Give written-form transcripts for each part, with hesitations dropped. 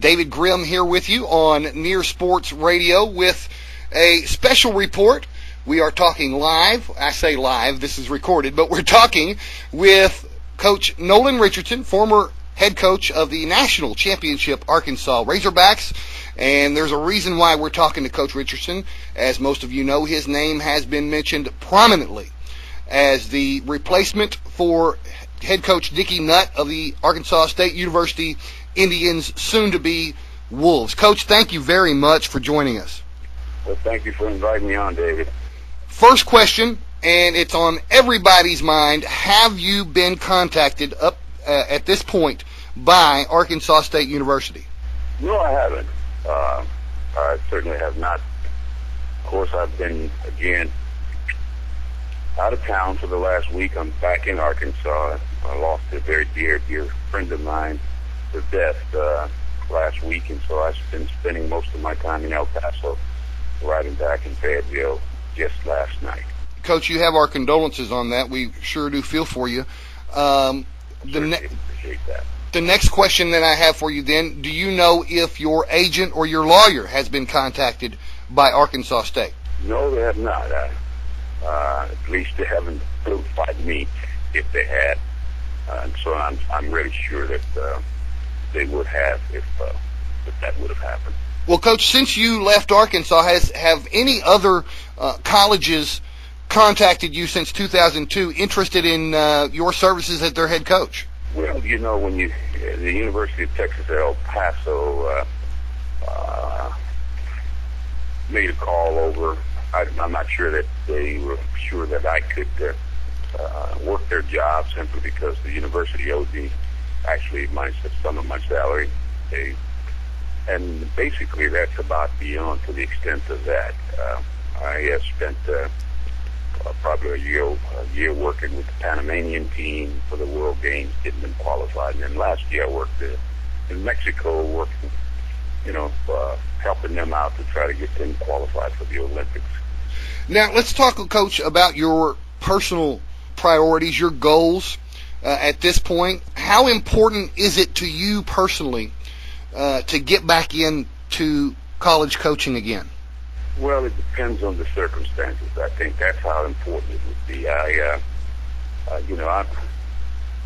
David Grimm here with you on Near Sports Radio with a special report. We are talking live. I say live, this is recorded, but we're talking with Coach Nolan Richardson, former head coach of the national championship Arkansas Razorbacks. And there's a reason why we're talking to Coach Richardson. As most of you know, his name has been mentioned prominently as the replacement for head coach Dickey Nutt of the Arkansas State University Indians, soon to be Wolves. Coach, thank you very much for joining us. Well, thank you for inviting me on, David. First question, and it's on everybody's mind. Have you been contacted up at this point by Arkansas State University? No, I haven't. I certainly have not. Of course, I've been, again, out of town for the last week. I'm back in Arkansas. I lost a very dear friend of mine to death last week, and so I've been spending most of my time in El Paso, riding back in Fayetteville just last night. Coach, you have our condolences on that. We sure do feel for you. Appreciate that. The next question that I have for you then, do you know if your agent or your lawyer has been contacted by Arkansas State? No, they have not. At least they haven't notified me if they had. And so I'm really sure that they would have if that would have happened. Well, Coach, since you left Arkansas, have any other colleges contacted you since 2002 interested in your services as their head coach? Well, you know, when the University of Texas at El Paso made a call over, I'm not sure that they were sure that I could work their job simply because the university owed me actually some of my salary. And basically that's about beyond to the extent of that. I have spent probably a year working with the Panamanian team for the World Games, getting them qualified. And then last year I worked in Mexico, working, helping them out to try to get them qualified for the Olympics. Now, let's talk, Coach, about your personal priorities, your goals at this point. How important is it to you personally to get back into college coaching again? Well, it depends on the circumstances. I think that's how important it would be.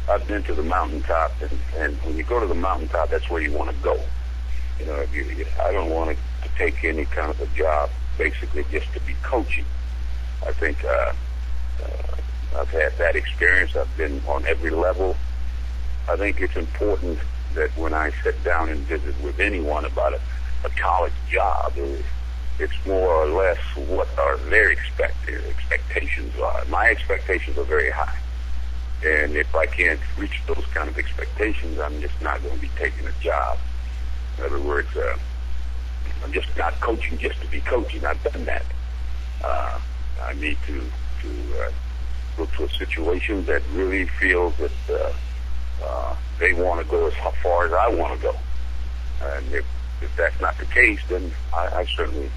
I've been to the mountaintop, and when you go to the mountaintop, that's where you want to go. I don't want to take any kind of a job basically just to be coaching. I think I've had that experience. I've been on every level. I think it's important that when I sit down and visit with anyone about a college job, it's more or less what are their expectations are. My expectations are very high. And if I can't reach those kind of expectations, I'm just not going to be taking a job. In other words, I'm just not coaching just to be coaching. I've done that. I need to look to a situation that really feels that they want to go as far as I want to go. And if that's not the case, then I certainly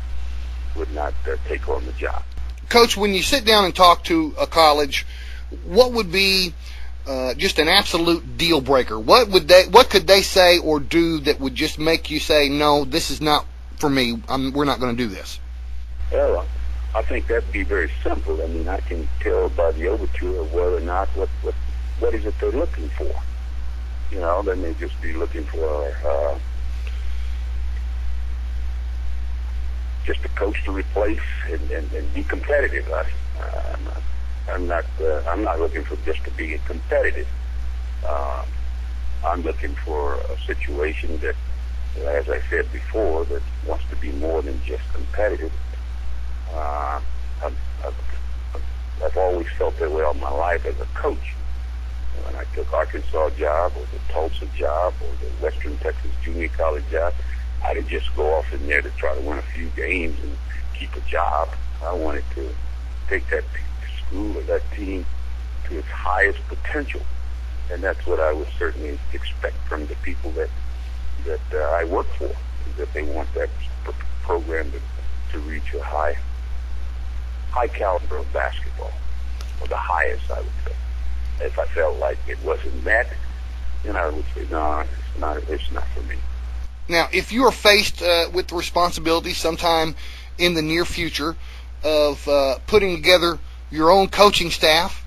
would not take on the job. Coach, when you sit down and talk to a college, what would be just an absolute deal breaker? What could they say or do that would just make you say, no, this is not for me, we're not going to do this? Well, I think that'd be very simple. I mean, I can tell by the overture of whether or not what is it they're looking for. They may just be looking for just a coach to replace and be competitive. I'm not looking for just to be competitive. I'm looking for a situation that, as I said before, that wants to be more than just competitive. I've always felt that way all my life as a coach. When I took Arkansas job or the Tulsa job or the Western Texas Junior College job, I didn't just go off in there to try to win a few games and keep a job. I wanted to take that school or that team to its highest potential. And that's what I would certainly expect from the people that I work for, that they want that program to reach a high caliber of basketball, or the highest, I would say. If I felt like it wasn't met, then I would say, no, it's not for me. Now, if you are faced with the responsibility sometime in the near future of putting together your own coaching staff,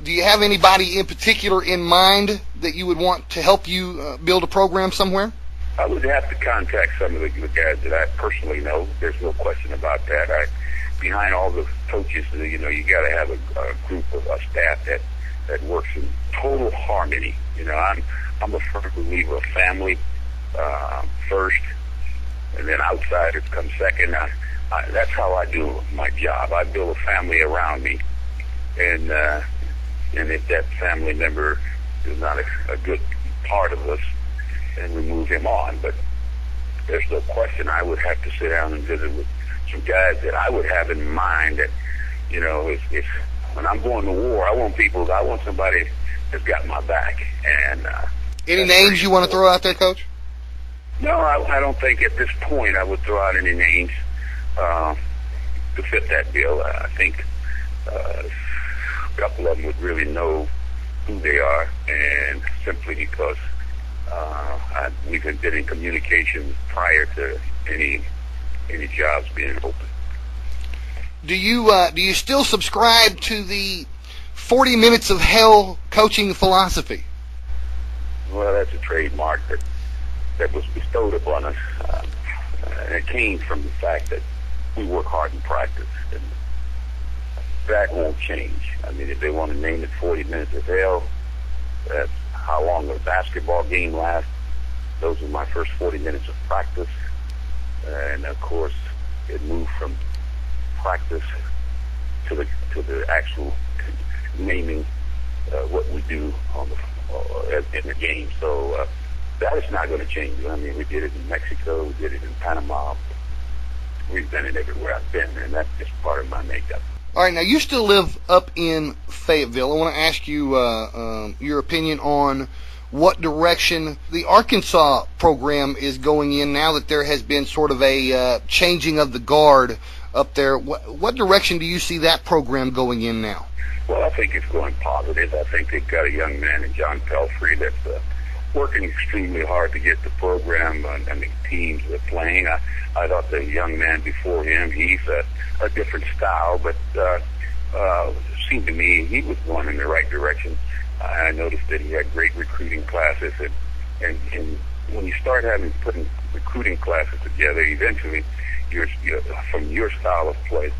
do you have anybody in particular in mind that you would want to help you build a program somewhere? I would have to contact some of the guys that I personally know. There's no question about that. Behind all the coaches, you got to have a group of a staff that works in total harmony. I'm a firm believer of family first, and then outsiders come second. That's how I do my job. I build a family around me, and if that family member is not a good part of us, then we move him on. But there's no question I would have to sit down and visit with some guys that I would have in mind that, if when I'm going to war, I want somebody that's got my back. And any names you want to throw out there, Coach? No, I don't think at this point I would throw out any names to fit that bill. I think a couple of them would really know who they are, and simply because we've been in communication prior to any jobs being open. Do you still subscribe to the 40 minutes of hell coaching philosophy? Well, that's a trademark that was bestowed upon us. And it came from the fact that we work hard in practice, and that won't change. I mean, if they want to name it 40 minutes of hell, that's how long a basketball game lasts. Those are my first 40 minutes of practice. And of course, it moved from practice to the actual naming what we do in the game. So that is not going to change. I mean, we did it in Mexico, we did it in Panama. We've done it everywhere I've been, and that's just part of my makeup. All right, now you still live up in Fayetteville. I want to ask you your opinion on what direction the Arkansas program is going in now that there has been sort of a changing of the guard up there. What direction do you see that program going in now? Well, I think it's going positive. I think they've got a young man in John Pelphrey that's working extremely hard to get the program and the teams that are playing. I thought the young man before him, he's a different style, but it seemed to me he was going in the right direction. I noticed that he had great recruiting classes, and when you start putting recruiting classes together, eventually, from your style of play,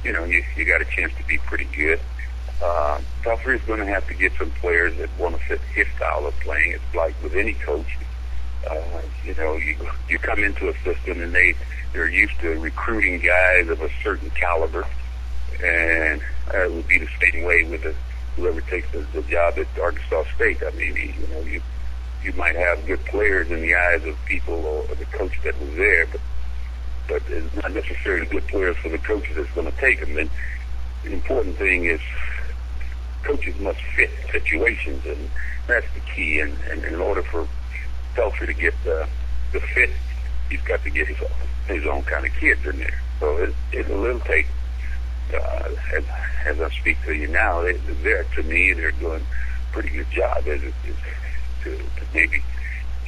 you got a chance to be pretty good. Pelphrey is going to have to get some players that want to fit his style of playing. It's like with any coach, you come into a system and they're used to recruiting guys of a certain caliber, and it would be the same way with whoever takes the job at Arkansas State. I mean, you might have good players in the eyes of people or the coach that was there, but it's not necessarily good players for the coaches that's going to take them. And the important thing is coaches must fit situations, and that's the key. And in order for Pelphrey to get the fit, he's got to get his own kind of kids in there. So it'll take, as I speak to you now, to me, they're doing a pretty good job to maybe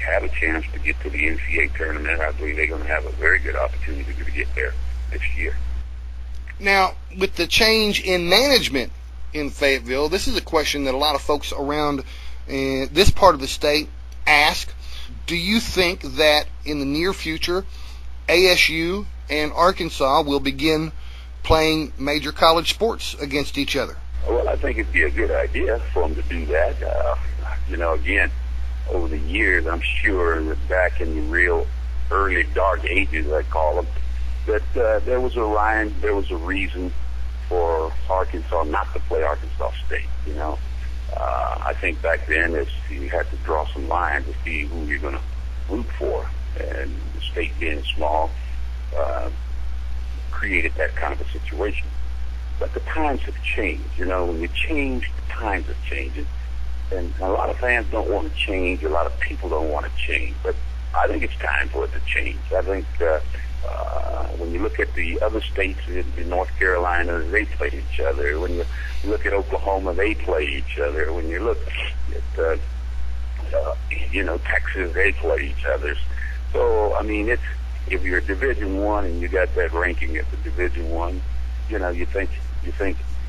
have a chance to get to the NCAA tournament. I believe they're going to have a very good opportunity to get there this year. Now, with the change in management in Fayetteville, this is a question that a lot of folks around this part of the state ask. Do you think that in the near future, ASU and Arkansas will begin playing major college sports against each other? Well, I think it'd be a good idea for them to do that. Again, over the years, I'm sure that back in the real early dark ages, I call them, that there was a reason for Arkansas not to play Arkansas State. I think back then you had to draw some lines to see who you're going to root for, and the state being small created that kind of a situation. But the times have changed. When you change, the times have changed. And a lot of fans don't want to change. A lot of people don't want to change. But I think it's time for it to change. I think when you look at the other states in North Carolina, they play each other. When you look at Oklahoma, they play each other. When you look at Texas, they play each other. So I mean, if you're Division I and you got that ranking at the Division I, you think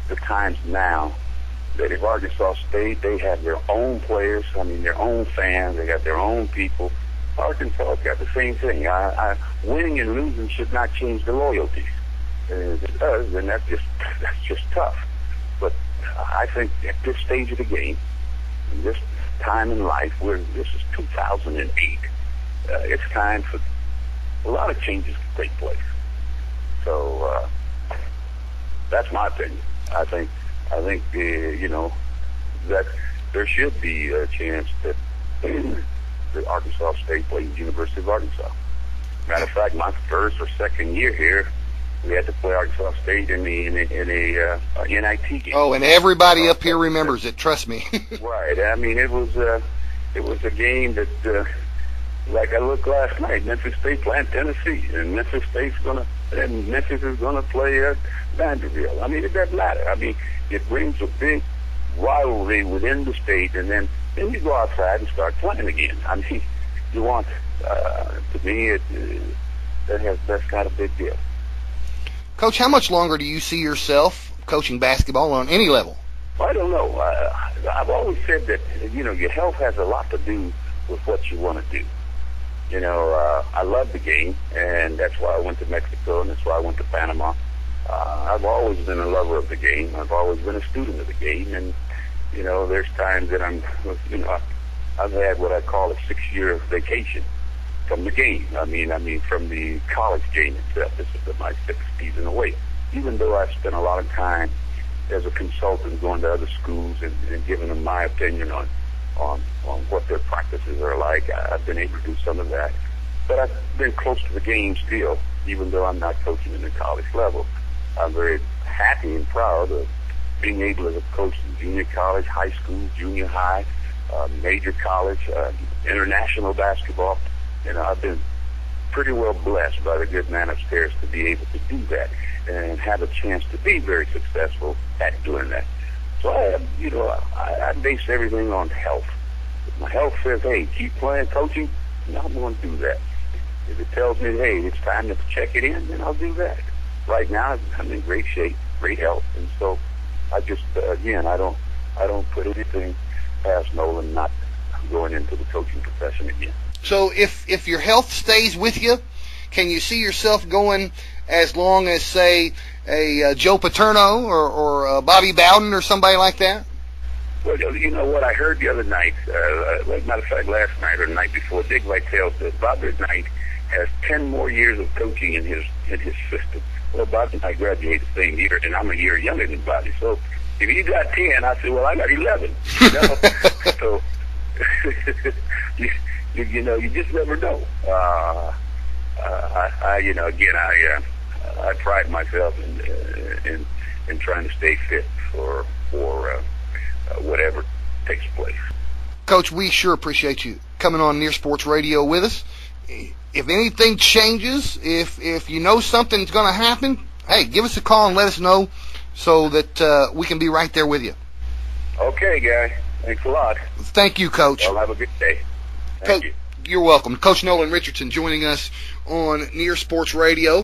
the times now that if Arkansas State, they have their own players, I mean their own fans, they got their own people. Arkansas's got the same thing. Winning and losing should not change the loyalties. If it does, then that's just tough. But I think at this stage of the game, in this time in life, where this is 2008, it's time for a lot of changes to take place. So that's my opinion. I think that there should be a chance that the Arkansas State plays University of Arkansas. Matter of fact, my first or second year here, we had to play Arkansas State in a NIT game. Oh, and everybody up here remembers it. Trust me. Right. I mean, it was a game that, like I looked last night, Memphis State playing Tennessee, and Memphis is gonna play Vanderbilt. I mean, it doesn't matter. I mean, it brings a big rivalry within the state, and then you go outside and start playing again. I mean, you want to me, that's not a big deal. Coach, how much longer do you see yourself coaching basketball on any level? I don't know. I've always said that, your health has a lot to do with what you want to do. I love the game, and that's why I went to Mexico, and that's why I went to Panama. I've always been a lover of the game. I've always been a student of the game, and, there's times that I've had what I call a 6-year vacation from the game. I mean, from the college game itself. This is my 6th season away. Even though I've spent a lot of time as a consultant going to other schools and giving them my opinion on what their practices are like, I've been able to do some of that. But I've been close to the game still, even though I'm not coaching in the college level. I'm very happy and proud of being able to coach in junior college, high school, junior high, major college, international basketball. I've been pretty well blessed by the good man upstairs to be able to do that and have a chance to be very successful at doing that. So I base everything on health. If my health says, hey, keep playing, coaching, then I'm going to do that. If it tells me, hey, it's time to check it in, then I'll do that. Right now, I'm in great shape, great health, and so I just, again, I don't put anything past Nolan not going into the coaching profession again. So if your health stays with you, can you see yourself going as long as, say, a Joe Paterno or Bobby Bowden or somebody like that? Well, what I heard the other night, as a matter of fact, last night or the night before, Dick Vitale said Bobby Knight has 10 more years of coaching in his system. Well, Bobby and I graduated the same year, and I'm a year younger than Bobby. So if he got 10, I said, well, I got 11. So you just never know. I pride myself in trying to stay fit for whatever takes place. Coach, we sure appreciate you coming on Near Sports Radio with us. If anything changes, if you know something's going to happen, hey, give us a call and let us know so that we can be right there with you. Okay, guy. Thanks a lot. Thank you, Coach. Well, have a good day. Thank you. You're welcome. Coach Nolan Richardson joining us on Near Sports Radio.